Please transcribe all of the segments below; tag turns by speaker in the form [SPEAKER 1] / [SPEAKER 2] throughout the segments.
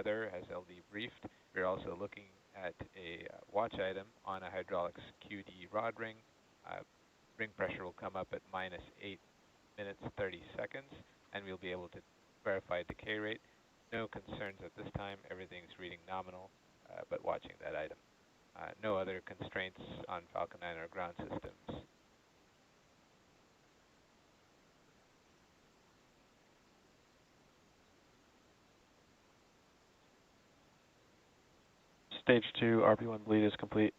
[SPEAKER 1] weather, as LD briefed. We're also looking at a watch item on a hydraulics QD rod ring. Ring pressure will come up at minus 8 minutes 30 seconds, and we'll be able to verify decay rate. No concerns at this time. Everything's reading nominal, but watching that item. No other constraints on Falcon 9 or ground systems.
[SPEAKER 2] Stage 2 RP1 bleed is complete.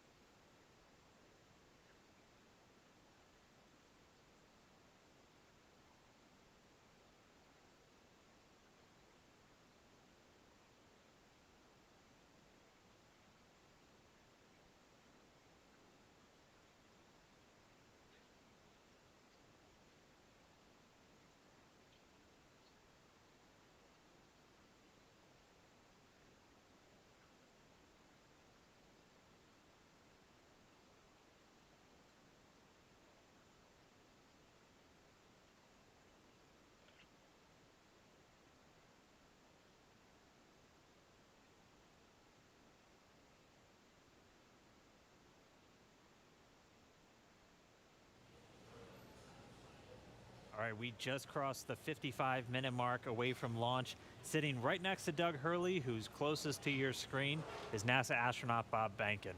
[SPEAKER 3] All right, we just crossed the 55-minute mark away from launch. Sitting right next to Doug Hurley, who's closest to your screen, is NASA astronaut Bob Behnken.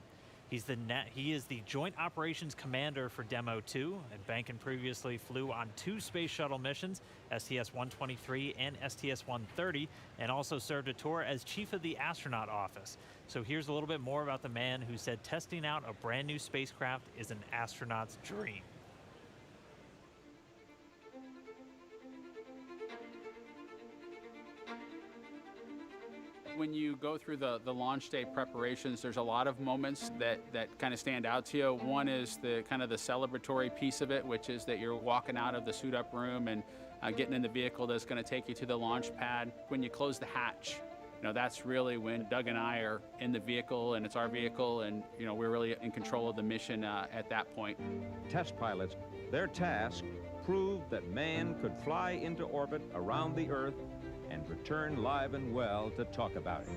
[SPEAKER 3] He is the Joint Operations Commander for Demo 2, and Behnken previously flew on 2 space shuttle missions, STS-123 and STS-130, and also served a tour as Chief of the Astronaut Office. So here's a little bit more about the man who said testing out a brand new spacecraft is an astronaut's dream.
[SPEAKER 4] When you go through the launch day preparations, there's a lot of moments that kind of stand out to you. One is the kind of the celebratory piece of it, which is that you're walking out of the suit up room and getting in the vehicle that's going to take you to the launch pad. When you close the hatch, that's really when Doug and I are in the vehicle, and it's our vehicle, and we're really in control of the mission at that point.
[SPEAKER 5] Test pilots, their task proved that man could fly into orbit around the Earth and return live and well to talk about it.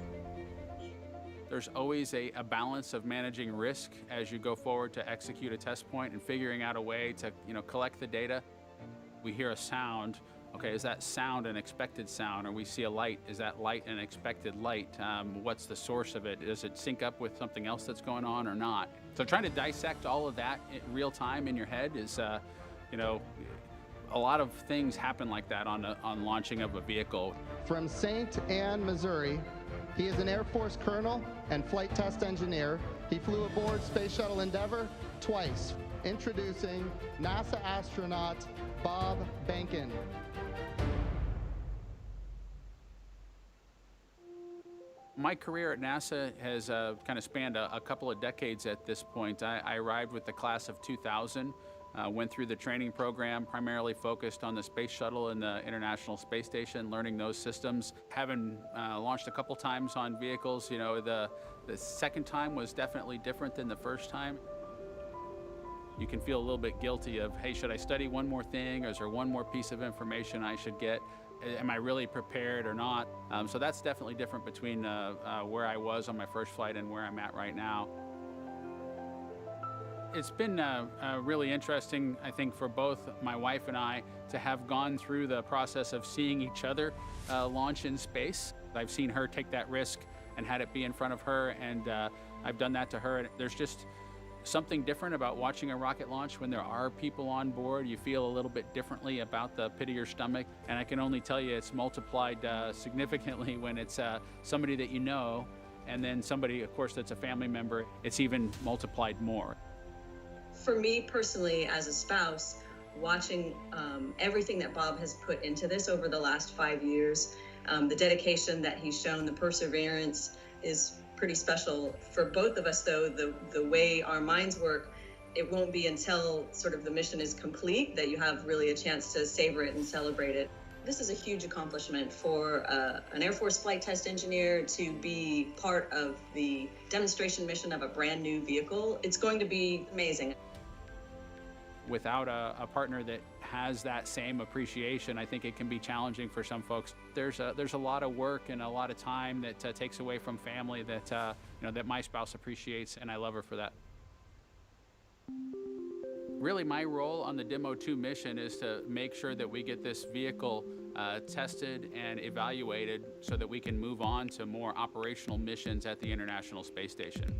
[SPEAKER 4] There's always a balance of managing risk as you go forward to execute a test point and figuring out a way to collect the data. We hear a sound. Okay, is that sound an expected sound? Or we see a light, is that light an expected light? What's the source of it? Does it sync up with something else that's going on or not? So trying to dissect all of that in real time in your head is, a lot of things happen like that on launching of a vehicle.
[SPEAKER 6] From St. Anne, Missouri, he is an Air Force colonel and flight test engineer. He flew aboard Space Shuttle Endeavour twice. Introducing NASA astronaut Bob Behnken.
[SPEAKER 4] My career at NASA has kind of spanned a couple of decades at this point. I arrived with the class of 2000. Went through the training program, primarily focused on the space shuttle and the International Space Station, learning those systems. Having launched a couple times on vehicles, the second time was definitely different than the first time. You can feel a little bit guilty of, hey, should I study one more thing, or is there one more piece of information I should get? Am I really prepared or not? So that's definitely different between where I was on my first flight and where I'm at right now. It's been really interesting, I think, for both my wife and I to have gone through the process of seeing each other launch in space. I've seen her take that risk and had it be in front of her, and I've done that to her. And there's just something different about watching a rocket launch when there are people on board. You feel a little bit differently about the pit of your stomach, and I can only tell you it's multiplied significantly when it's somebody that you know, and then somebody, of course, that's a family member. It's even multiplied more.
[SPEAKER 7] For me personally, as a spouse, watching everything that Bob has put into this over the last 5 years, the dedication that he's shown, the perseverance is pretty special. For both of us, though, the way our minds work, it won't be until sort of the mission is complete that you have really a chance to savor it and celebrate it. This is a huge accomplishment for an Air Force flight test engineer to be part of the demonstration mission of a brand new vehicle. It's going to be amazing.
[SPEAKER 4] without a partner that has that same appreciation, I think it can be challenging for some folks. There's a lot of work and a lot of time that takes away from family that that my spouse appreciates, and I love her for that. Really, my role on the Demo 2 mission is to make sure that we get this vehicle tested and evaluated so that we can move on to more operational missions at the International Space Station.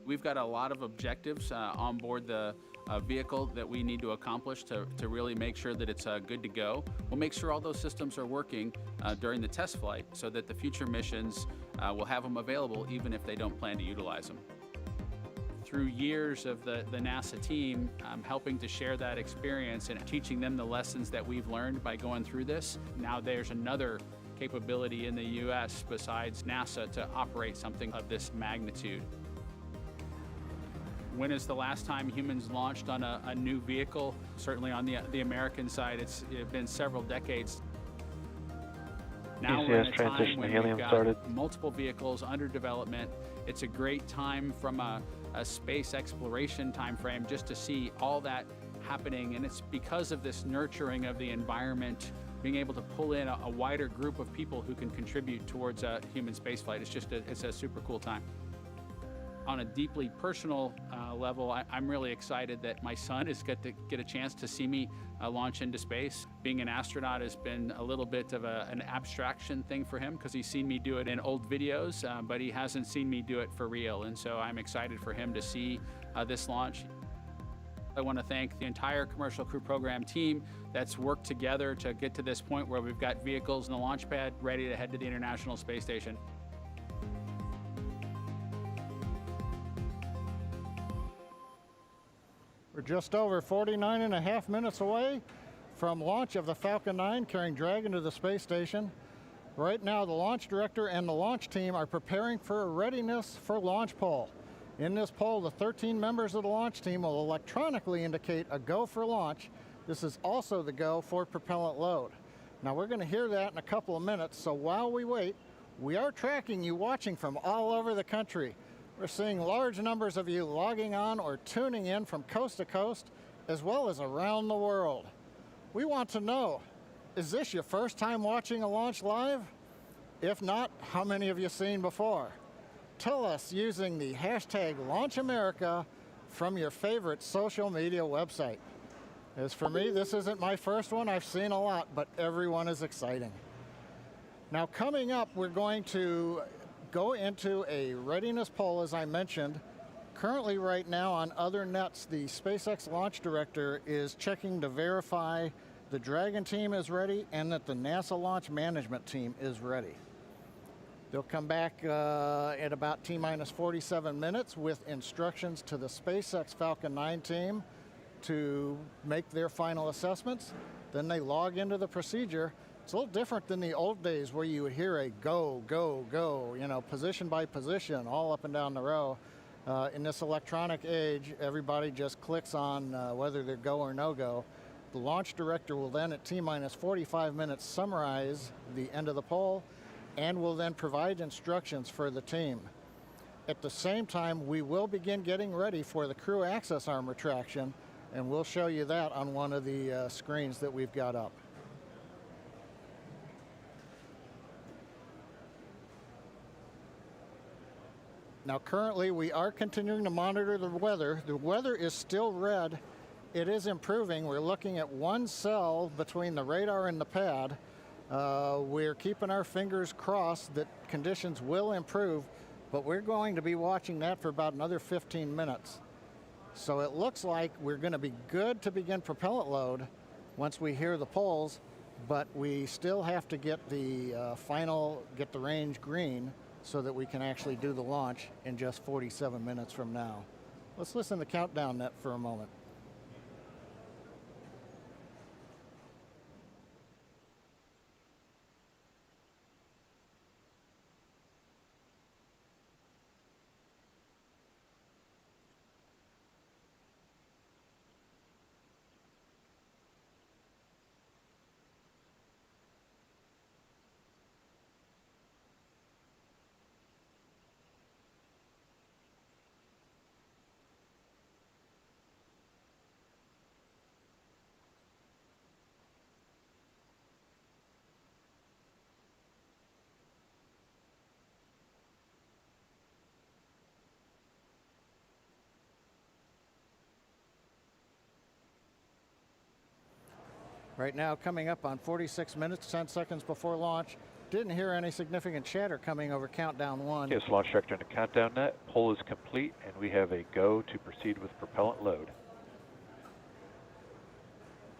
[SPEAKER 4] We've got a lot of objectives on board the vehicle that we need to accomplish to really make sure that it's good to go. We'll make sure all those systems are working during the test flight so that the future missions will have them available even if they don't plan to utilize them. Through years of the NASA team, helping to share that experience and teaching them the lessons that we've learned by going through this. Now there's another capability in the U.S. besides NASA to operate something of this magnitude. When is the last time humans launched on a new vehicle? Certainly on the American side, it's been several decades. Now we're in a time when we've got multiple vehicles under development. It's a great time from a space exploration time frame just to see all that happening, and it's because of this nurturing of the environment, being able to pull in a wider group of people who can contribute towards human spaceflight. It's a super cool time. On a deeply personal level, I'm really excited that my son is get to get a chance to see me launch into space. Being an astronaut has been a little bit of an abstraction thing for him because he's seen me do it in old videos, but he hasn't seen me do it for real. And so I'm excited for him to see this launch. I want to thank the entire Commercial Crew Program team that's worked together to get to this point where we've got vehicles in the launch pad ready to head to the International Space Station.
[SPEAKER 8] We're just over 49 and a half minutes away from launch of the Falcon 9 carrying Dragon to the space station. Right now, the launch director and the launch team are preparing for a readiness for launch poll. In this poll, the 13 members of the launch team will electronically indicate a go for launch. This is also the go for propellant load. Now, we're going to hear that in a couple of minutes, so while we wait, we are tracking you watching from all over the country. We're seeing large numbers of you logging on or tuning in from coast to coast, as well as around the world. We want to know, is this your first time watching a launch live? If not, how many have you seen before? Tell us using the hashtag LaunchAmerica from your favorite social media website. As for me, this isn't my first one. I've seen a lot, but everyone is exciting. Now coming up, we're going to go into a readiness poll, as I mentioned. Currently, right now on other nets, the SpaceX launch director is checking to verify the Dragon team is ready and that the NASA launch management team is ready. They'll come back at about T-minus 47 minutes with instructions to the SpaceX Falcon 9 team to make their final assessments. Then they log into the procedure. It's a little different than the old days where you would hear a go, go, go, position by position, all up and down the row. In this electronic age, everybody just clicks on whether they're go or no go. The launch director will then, at T-minus 45 minutes, summarize the end of the poll and will then provide instructions for the team. At the same time, we will begin getting ready for the crew access arm retraction, and we'll show you that on one of the screens that we've got up. Now currently we are continuing to monitor the weather. The weather is still red. It is improving. We're looking at one cell between the radar and the pad. We're keeping our fingers crossed that conditions will improve, but we're going to be watching that for about another 15 minutes. So it looks like we're going to be good to begin propellant load once we hear the polls, but we still have to get the get the range green so that we can actually do the launch in just 47 minutes from now. Let's listen to the countdown net for a moment. Right now, coming up on 46 minutes, 10 seconds before launch. Didn't hear any significant chatter coming over countdown 1.
[SPEAKER 2] Yes, launch director in the countdown net. Pull is complete, and we have a go to proceed with propellant load.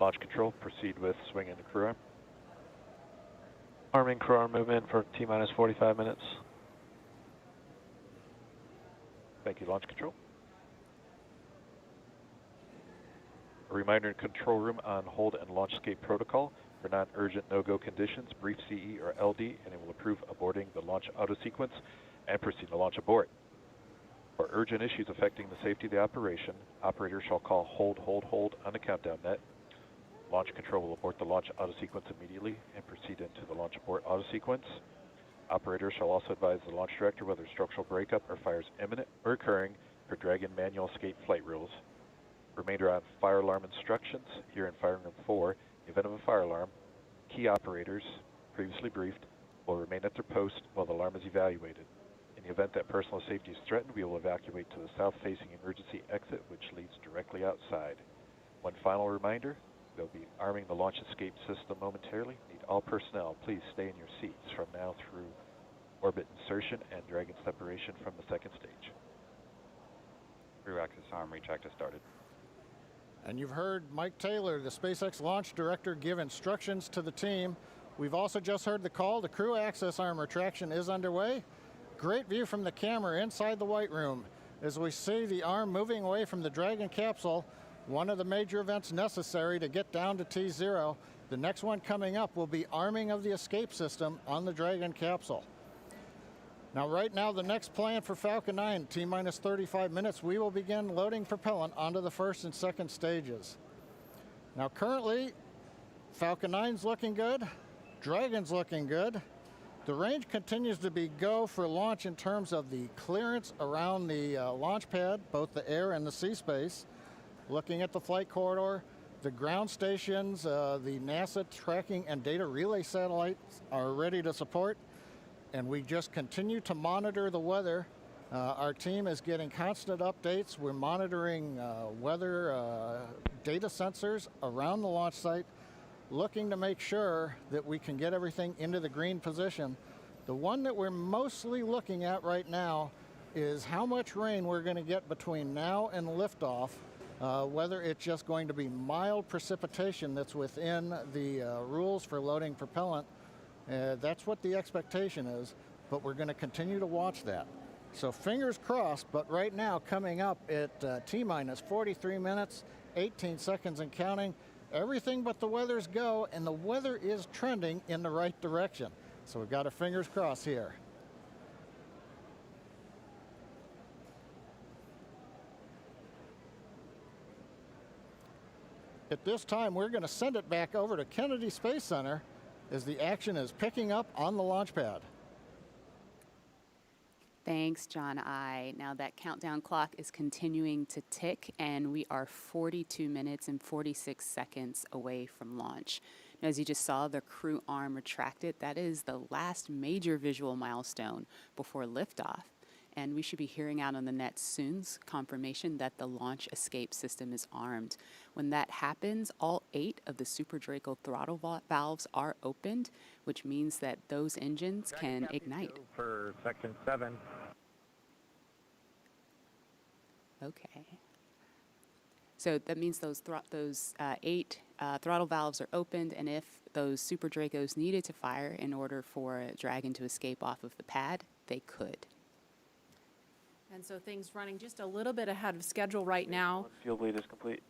[SPEAKER 2] Launch control, proceed with swing in the crew arm. Arming crew arm movement for T-minus 45 minutes. Thank you, launch control. A reminder in control room on hold and launch escape protocol. For non-urgent no-go conditions, brief CE or LD, and it will approve aborting the launch auto sequence and proceed to launch abort. For urgent issues affecting the safety of the operation, operator shall call hold on the countdown net. Launch control will abort the launch auto sequence immediately and proceed into the launch abort auto sequence. Operator shall also advise the launch director whether structural breakup or fire is imminent or occurring per Dragon manual escape flight rules. Remainder on fire alarm instructions. Here in firing room 4, in the event of a fire alarm, key operators, previously briefed, will remain at their post while the alarm is evaluated. In the event that personal safety is threatened, we will evacuate to the south-facing emergency exit, which leads directly outside. One final reminder, they'll be arming the launch escape system momentarily. Need all personnel, please stay in your seats from now through orbit insertion and Dragon separation from the second stage.
[SPEAKER 9] Crew access arm retract has started.
[SPEAKER 8] And you've heard Mike Taylor, the SpaceX launch director, give instructions to the team. We've also just heard the call. The crew access arm retraction is underway. Great view from the camera inside the White Room as we see the arm moving away from the Dragon capsule, one of the major events necessary to get down to T0. The next one coming up will be arming of the escape system on the Dragon capsule. Now, right now, the next plan for Falcon 9, T-minus 35 minutes, we will begin loading propellant onto the first and second stages. Now, currently, Falcon 9's looking good, Dragon's looking good. The range continues to be go for launch in terms of the clearance around the launch pad, both the air and the sea space. Looking at the flight corridor, the ground stations, the NASA tracking and data relay satellites are ready to support. And we just continue to monitor the weather. Our team is getting constant updates. We're monitoring weather data sensors around the launch site, looking to make sure that we can get everything into the green position. The one that we're mostly looking at right now is how much rain we're going to get between now and liftoff, whether it's just going to be mild precipitation that's within the rules for loading propellant. That's what the expectation is, but we're going to continue to watch that. So fingers crossed, but right now coming up at T-minus 43 minutes, 18 seconds and counting, everything but the weather's go, and the weather is trending in the right direction. So we've got our fingers crossed here. At this time, we're going to send it back over to Kennedy Space Center as the action is picking up on the launch pad.
[SPEAKER 10] Thanks, John I. Now that countdown clock is continuing to tick, and we are 42 minutes and 46 seconds away from launch. Now, as you just saw, the crew arm retracted. That is the last major visual milestone before liftoff. And we should be hearing out on the net soon confirmation that the launch escape system is armed. When that happens, all 8 of the Super Draco throttle valves are opened, which means that those engines can ignite.
[SPEAKER 11] For section 7.
[SPEAKER 10] Okay. So that means those 8 throttle valves are opened, and if those Super Dracos needed to fire in order for Dragon to escape off of the pad, they could.
[SPEAKER 12] And so things running just a little bit ahead of schedule right now.
[SPEAKER 2] Fuel bleed is complete.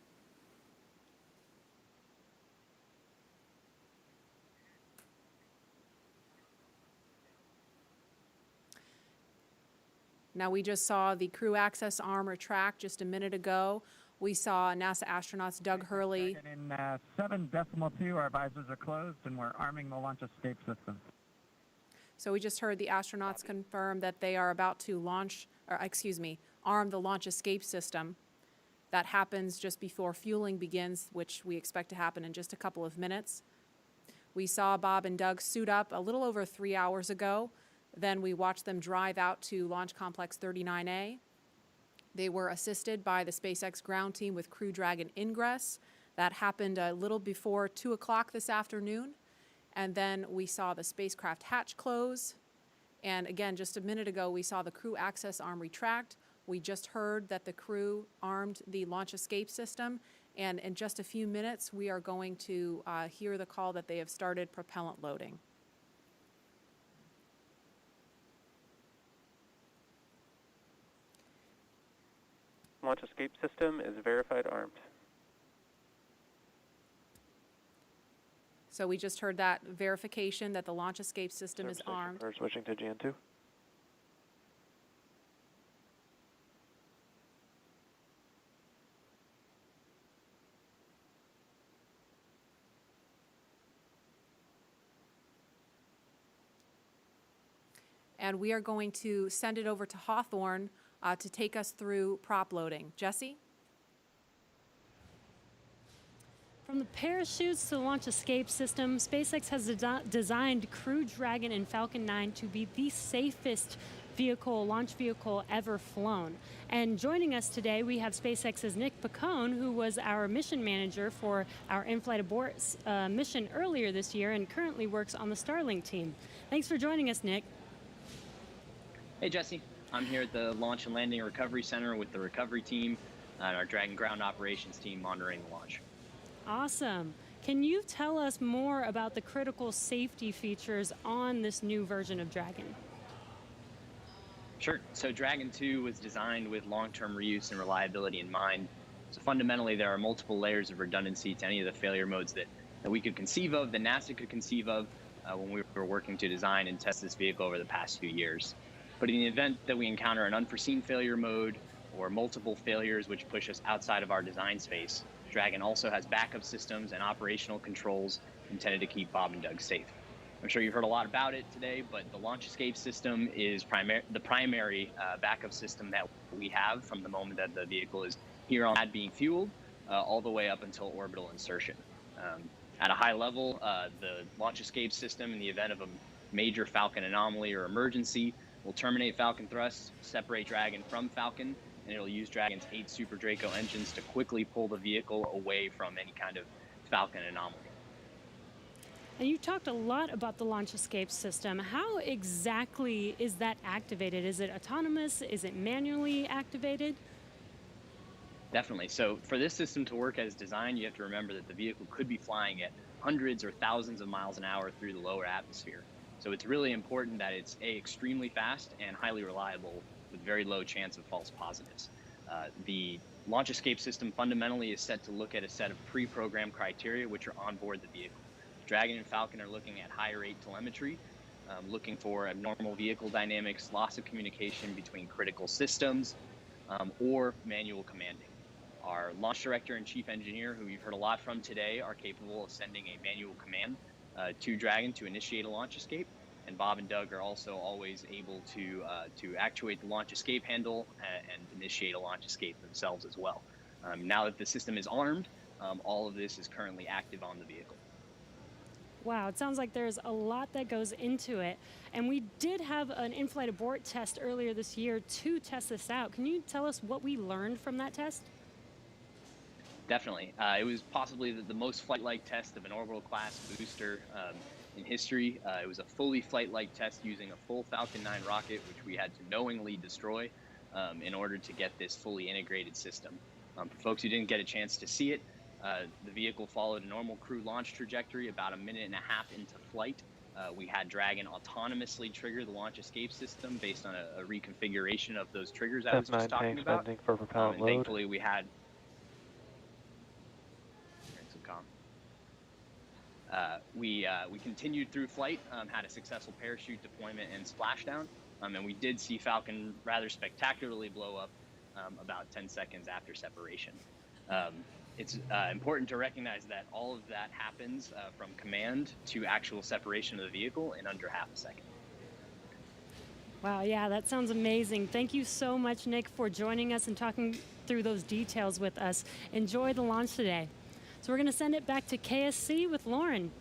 [SPEAKER 12] Now we just saw the crew access arm retract just a minute ago. We saw NASA astronauts Doug Hurley.
[SPEAKER 11] In 7.2, our visors are closed and we're arming the launch escape system.
[SPEAKER 12] So we just heard the astronauts confirm that they are about to arm the launch escape system. That happens just before fueling begins, which we expect to happen in just a couple of minutes. We saw Bob and Doug suit up a little over 3 hours ago. Then we watched them drive out to Launch Complex 39A. They were assisted by the SpaceX ground team with Crew Dragon ingress. That happened a little before 2 o'clock this afternoon. And then we saw the spacecraft hatch close. And again, just a minute ago, we saw the crew access arm retract. We just heard that the crew armed the launch escape system. And in just a few minutes, we are going to hear the call that they have started propellant loading.
[SPEAKER 13] Launch escape system is verified armed.
[SPEAKER 12] So we just heard that verification that the launch escape system is armed.
[SPEAKER 13] We're switching to GN2.
[SPEAKER 12] And we are going to send it over to Hawthorne to take us through prop loading. Jesse?
[SPEAKER 14] From the parachutes to the launch escape system, SpaceX has designed Crew Dragon and Falcon 9 to be the safest launch vehicle ever flown. And joining us today, we have SpaceX's Nick Picone, who was our mission manager for our in-flight abort mission earlier this year and currently works on the Starlink team. Thanks for joining us, Nick.
[SPEAKER 15] Hey, Jesse. I'm here at the Launch and Landing Recovery Center with the recovery team and our Dragon ground operations team monitoring the launch.
[SPEAKER 14] Awesome. Can you tell us more about the critical safety features on this new version of Dragon?
[SPEAKER 15] Sure. So Dragon 2 was designed with long-term reuse and reliability in mind. So fundamentally, there are multiple layers of redundancy to any of the failure modes that we could conceive of, that NASA could conceive of when we were working to design and test this vehicle over the past few years. But in the event that we encounter an unforeseen failure mode or multiple failures which push us outside of our design space, Dragon also has backup systems and operational controls intended to keep Bob and Doug safe. I'm sure you've heard a lot about it today, but the launch escape system is the primary backup system that we have from the moment that the vehicle is here on pad being fueled all the way up until orbital insertion. At a high level, the launch escape system, in the event of a major Falcon anomaly or emergency, will terminate Falcon thrust, separate Dragon from Falcon, and it'll use Dragon's 8 Super Draco engines to quickly pull the vehicle away from any kind of Falcon anomaly.
[SPEAKER 14] And you talked a lot about the launch escape system. How exactly is that activated? Is it autonomous? Is it manually activated?
[SPEAKER 15] Definitely. So for this system to work as designed, you have to remember that the vehicle could be flying at hundreds or thousands of miles an hour through the lower atmosphere. So it's really important that it's extremely fast and highly reliable with very low chance of false positives. The launch escape system fundamentally is set to look at a set of pre-programmed criteria which are on board the vehicle. Dragon and Falcon are looking at high rate telemetry, looking for abnormal vehicle dynamics, loss of communication between critical systems, or manual commanding. Our launch director and chief engineer, who you've heard a lot from today, are capable of sending a manual command to Dragon to initiate a launch escape, and Bob and Doug are also always able to actuate the launch escape handle and initiate a launch escape themselves as well. Now that the system is armed, all of this is currently active on the vehicle.
[SPEAKER 14] Wow, it sounds like there's a lot that goes into it. And we did have an in-flight abort test earlier this year to test this out. Can you tell us what we learned from that test?
[SPEAKER 15] Definitely. It was possibly the most flight-like test of an orbital-class booster in history. It was a fully flight-like test using a full Falcon 9 rocket, which we had to knowingly destroy in order to get this fully integrated system. For folks who didn't get a chance to see it, the vehicle followed a normal crew launch trajectory. About a minute and a half into flight, we had Dragon autonomously trigger the launch escape system based on a reconfiguration of those triggers I was just talking about.
[SPEAKER 13] For propellant
[SPEAKER 15] and
[SPEAKER 13] load.
[SPEAKER 15] thankfully, we had some comm. We continued through flight, had a successful parachute deployment and splashdown, and we did see Falcon rather spectacularly blow up about 10 seconds after separation. It's important to recognize that all of that happens from command to actual separation of the vehicle in under half a second.
[SPEAKER 14] Wow, yeah, that sounds amazing. Thank you so much, Nick, for joining us and talking through those details with us. Enjoy the launch today. So we're going to send it back to KSC with Lauren.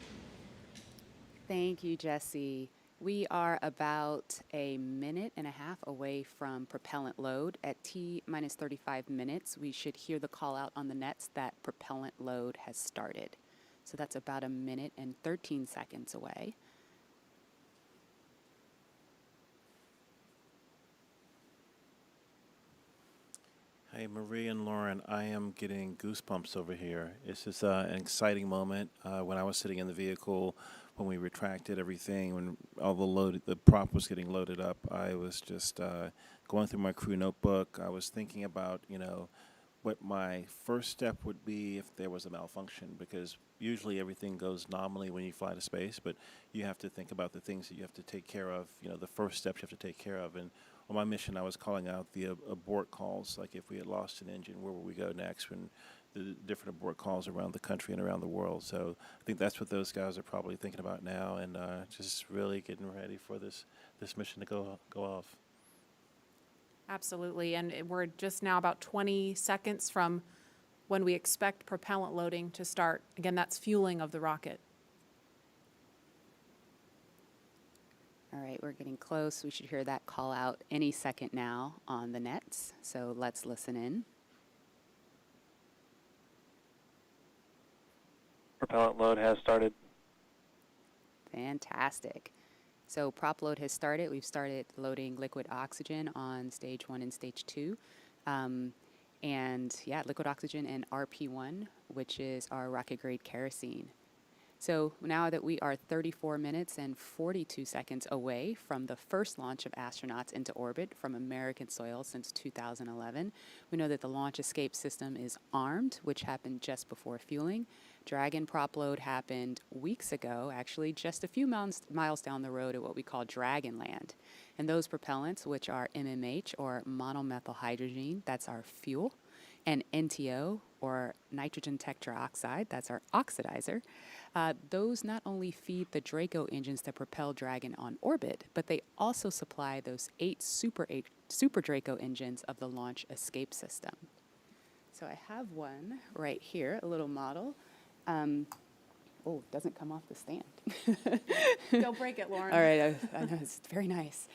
[SPEAKER 10] Thank you, Jesse. We are about a minute and a half away from propellant load. At T minus 35 minutes, we should hear the call out on the nets that propellant load has started. So that's about 1 minute and 13 seconds away.
[SPEAKER 16] Hey, Marie and Lauren, I am getting goosebumps over here. It's just an exciting moment. When I was sitting in the vehicle, when we retracted everything, when all the prop was getting loaded up, I was just going through my crew notebook. I was thinking about, what my first step would be if there was a malfunction, because usually everything goes nominally when you fly to space, but you have to think about the things that you have to take care of, the first steps you have to take care of. And on my mission, I was calling out the abort calls, like if we had lost an engine, where would we go next, when the different abort calls around the country and around the world. So I think that's what those guys are probably thinking about now, and just really getting ready for this mission to go off.
[SPEAKER 12] Absolutely, and we're just now about 20 seconds from when we expect propellant loading to start. Again, that's fueling of the rocket.
[SPEAKER 10] All right, we're getting close. We should hear that call out any second now on the nets. So let's listen in.
[SPEAKER 13] Propellant load has started.
[SPEAKER 10] Fantastic. So prop load has started. We've started loading liquid oxygen on stage 1 and stage 2. Liquid oxygen and RP1, which is our rocket grade kerosene. So now that we are 34 minutes and 42 seconds away from the first launch of astronauts into orbit from American soil since 2011, we know that the launch escape system is armed, which happened just before fueling. Dragon prop load happened weeks ago, actually just a few miles down the road at what we call Dragon Land. And those propellants, which are MMH, or monomethylhydrazine, that's our fuel, and NTO, or nitrogen tetroxide, that's our oxidizer, those not only feed the Draco engines that propel Dragon on orbit, but they also supply those 8 Super Draco engines of the launch escape system. So I have one right here, a little model. It doesn't come off the stand.
[SPEAKER 12] Don't break it, Lauren.
[SPEAKER 10] All right, I know, it's very nice.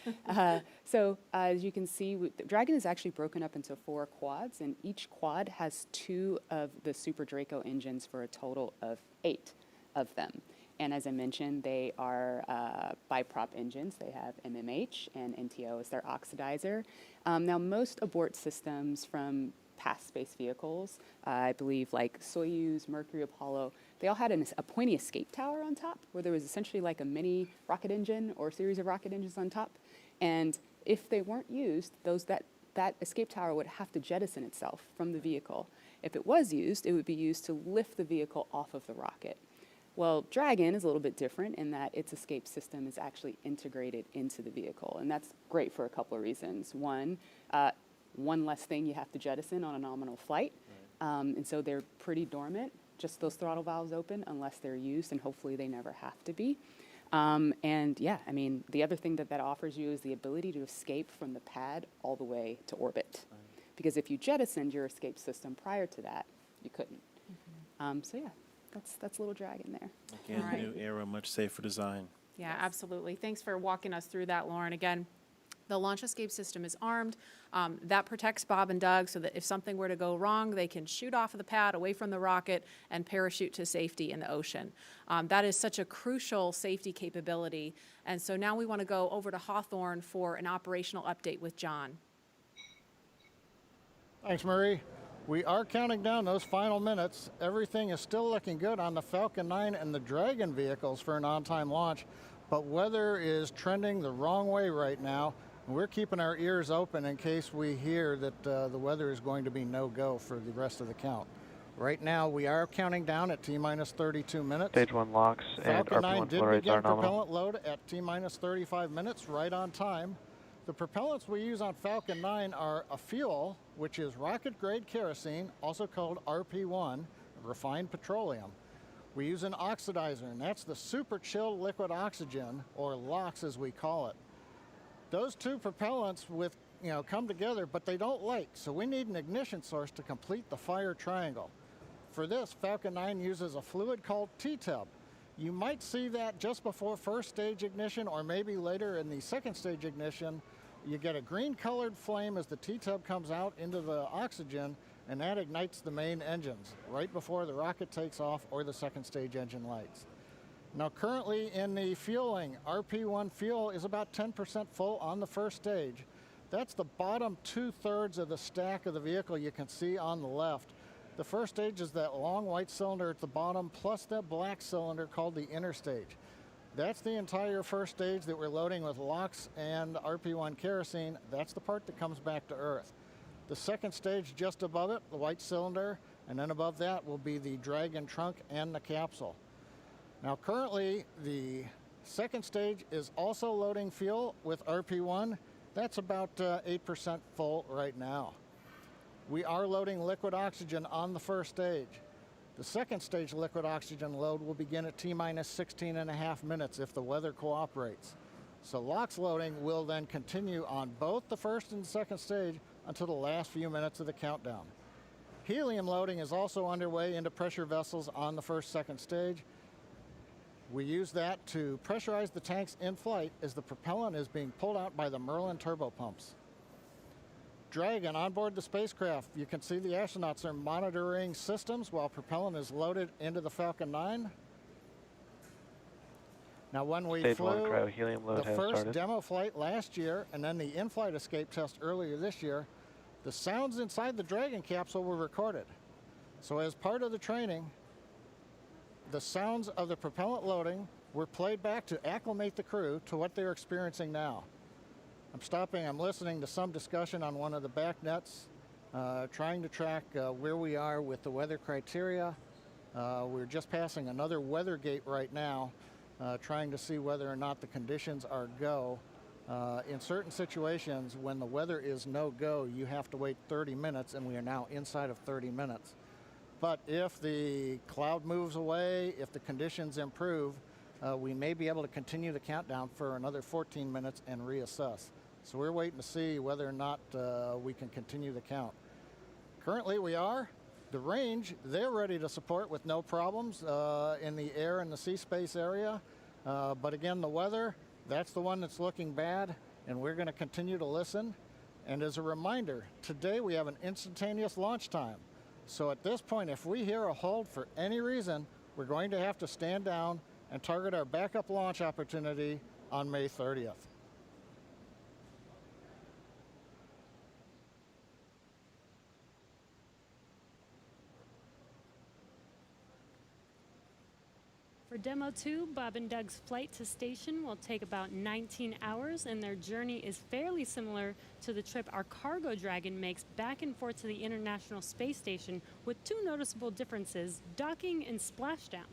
[SPEAKER 10] So as you can see, Dragon is actually broken up into 4 quads, and each quad has 2 of the Super Draco engines for a total of 8 of them. And as I mentioned, they are biprop engines. They have MMH and NTO as their oxidizer. Now, most abort systems from past space vehicles, I believe like Soyuz, Mercury, Apollo, they all had a pointy escape tower on top where there was essentially like a mini rocket engine or a series of rocket engines on top. And if they weren't used, that escape tower would have to jettison itself from the vehicle. If it was used, it would be used to lift the vehicle off of the rocket. Well, Dragon is a little bit different in that its escape system is actually integrated into the vehicle, and that's great for a couple of reasons. One less thing you have to jettison on a nominal flight, and so they're pretty dormant, just those throttle valves open unless they're used, and hopefully they never have to be. The other thing that offers you is the ability to escape from the pad all the way to orbit. Because if you jettisoned your escape system prior to that, you couldn't. That's a little Dragon there.
[SPEAKER 16] Again, right. New era, much safer design.
[SPEAKER 12] Yeah, absolutely. Thanks for walking us through that, Lauren. Again, the launch escape system is armed. That protects Bob and Doug so that if something were to go wrong, they can shoot off of the pad away from the rocket and parachute to safety in the ocean. That is such a crucial safety capability. And so now we want to go over to Hawthorne for an operational update with John.
[SPEAKER 8] Thanks, Marie. We are counting down those final minutes. Everything is still looking good on the Falcon 9 and the Dragon vehicles for an on-time launch, but weather is trending the wrong way right now. And we're keeping our ears open in case we hear that the weather is going to be no-go for the rest of the count. Right now, we are counting down at T-minus 32 minutes.
[SPEAKER 13] Stage 1 locks and
[SPEAKER 8] Falcon 9
[SPEAKER 13] RP1
[SPEAKER 8] did
[SPEAKER 13] flow rates
[SPEAKER 8] begin
[SPEAKER 13] are nominal.
[SPEAKER 8] propellant load at T-minus 35 minutes, right on time. The propellants we use on Falcon 9 are a fuel, which is rocket-grade kerosene, also called RP1, refined petroleum. We use an oxidizer, and that's the super chilled liquid oxygen, or LOX as we call it. Those two propellants come together, but they don't light, so we need an ignition source to complete the fire triangle. For this, Falcon 9 uses a fluid called T-tub. You might see that just before first stage ignition or maybe later in the second stage ignition You get a green colored flame as the T-tub comes out into the oxygen, and that ignites the main engines right before the rocket takes off or the second stage engine lights. Now currently in the fueling, RP1 fuel is about 10% full on the first stage. That's the bottom 2/3 of the stack of the vehicle you can see on the left. The first stage is that long white cylinder at the bottom plus that black cylinder called the inner stage. That's the entire first stage that we're loading with LOX and RP1 kerosene. That's the part that comes back to Earth. The second stage just above it, the white cylinder, and then above that will be the Dragon trunk and the capsule. Now currently the second stage is also loading fuel with RP1. That's about 8% full right now. We are loading liquid oxygen on the first stage. The second stage liquid oxygen load will begin at T-minus 16.5 minutes if the weather cooperates. So LOX loading will then continue on both the first and second stage until the last few minutes of the countdown. Helium loading is also underway into pressure vessels on the second stage. We use that to pressurize the tanks in flight as the propellant is being pulled out by the Merlin turbopumps. Dragon on board the spacecraft. You can see the astronauts are monitoring systems while propellant is loaded into the Falcon 9. Now when we flew the first demo flight last year and then the in-flight escape test earlier this year, the sounds inside the Dragon capsule were recorded. So as part of the training, the sounds of the propellant loading were played back to acclimate the crew to what they're experiencing now. I'm listening to some discussion on one of the back nets, trying to track where we are with the weather criteria. We're just passing another weather gate right now, trying to see whether or not the conditions are go. In certain situations, when the weather is no-go, you have to wait 30 minutes, and we are now inside of 30 minutes. But if the cloud moves away, if the conditions improve, we may be able to continue the countdown for another 14 minutes and reassess. So we're waiting to see whether or not we can continue the count. Currently we are. The range, they're ready to support with no problems in the air and the sea space area. But again, the weather, that's the one that's looking bad, and we're going to continue to listen. And as a reminder, today we have an instantaneous launch time. So at this point, if we hear a hold for any reason, we're going to have to stand down and target our backup launch opportunity on May 30th.
[SPEAKER 14] For Demo 2, Bob and Doug's flight to station will take about 19 hours, and their journey is fairly similar to the trip our cargo Dragon makes back and forth to the International Space Station, with two noticeable differences: docking and splashdown.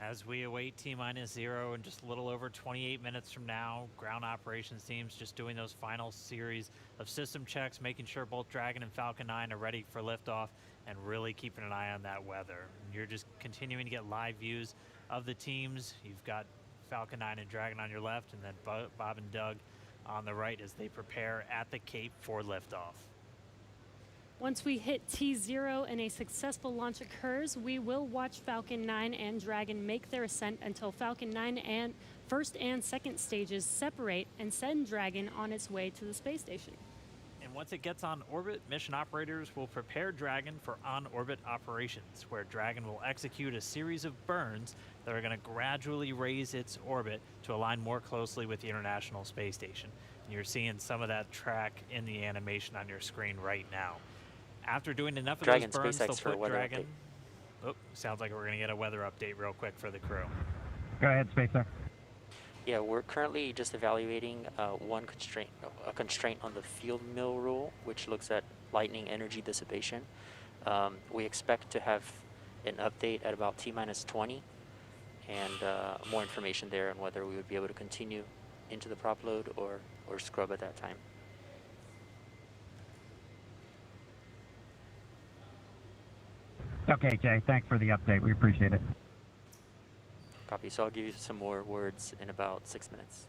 [SPEAKER 3] As we await T-minus 0 in just a little over 28 minutes from now, ground operations teams just doing those final series of system checks, making sure both Dragon and Falcon 9 are ready for liftoff, and really keeping an eye on that weather. And you're just continuing to get live views of the teams. You've got Falcon 9 and Dragon on your left, and then Bob and Doug on the right as they prepare at the Cape for liftoff.
[SPEAKER 14] Once we hit T0 and a successful launch occurs, we will watch Falcon 9 and Dragon make their ascent until Falcon 9 and first and second stages separate and send Dragon on its way to the space station.
[SPEAKER 3] And once it gets on orbit, mission operators will prepare Dragon for on-orbit operations, where Dragon will execute a series of burns that are going to gradually raise its orbit to align more closely with the International Space Station. And you're seeing some of that track in the animation on your screen right now. After doing enough of those burns, they'll put Dragon... Oh, sounds like we're going to get a weather update real quick for the crew.
[SPEAKER 11] Go ahead, Spacer.
[SPEAKER 17] Yeah, we're currently just evaluating a constraint on the field mill rule, which looks at lightning energy dissipation. We expect to have an update at about T-minus 20, and more information there on whether we would be able to continue into the prop load or scrub at that time.
[SPEAKER 11] Okay, Jay, thanks for the update. We appreciate it.
[SPEAKER 17] Copy. So I'll give you some more words in about 6 minutes.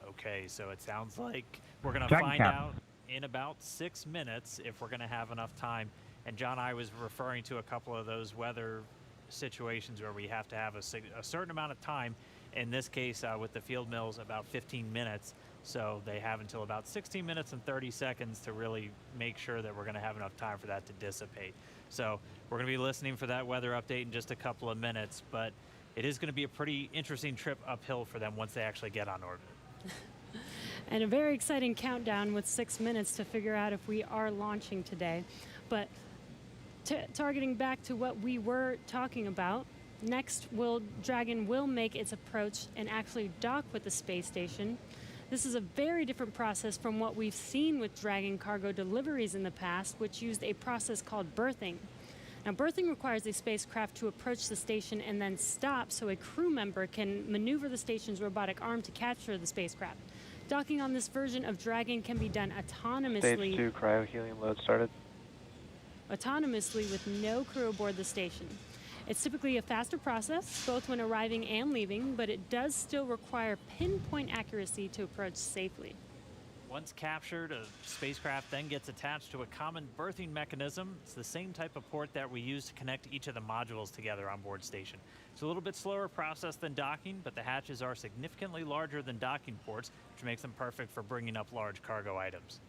[SPEAKER 3] Okay, so it sounds like we're going to find out in about 6 minutes if we're going to have enough time. And John, I was referring to a couple of those weather situations where we have to have a certain amount of time. In this case, with the field mills, about 15 minutes. So they have until about 16 minutes and 30 seconds to really make sure that we're going to have enough time for that to dissipate. So we're going to be listening for that weather update in just a couple of minutes, but it is going to be a pretty interesting trip uphill for them once they actually get on orbit.
[SPEAKER 14] And a very exciting countdown with 6 minutes to figure out if we are launching today. But targeting back to what we were talking about, next Dragon will make its approach and actually dock with the space station. This is a very different process from what we've seen with Dragon cargo deliveries in the past, which used a process called berthing. Now, berthing requires a spacecraft to approach the station and then stop so a crew member can maneuver the station's robotic arm to capture the spacecraft. Docking on this version of Dragon can be done autonomously.
[SPEAKER 13] Stage 2 cryo-helium load started.
[SPEAKER 14] Autonomously with no crew aboard the station. It's typically a faster process, both when arriving and leaving, but it does still require pinpoint accuracy to approach safely.
[SPEAKER 3] Once captured, a spacecraft then gets attached to a common berthing mechanism. It's the same type of port that we use to connect each of the modules together on board station. It's a little bit slower process than docking, but the hatches are significantly larger than docking ports, which makes them perfect for bringing up large cargo items.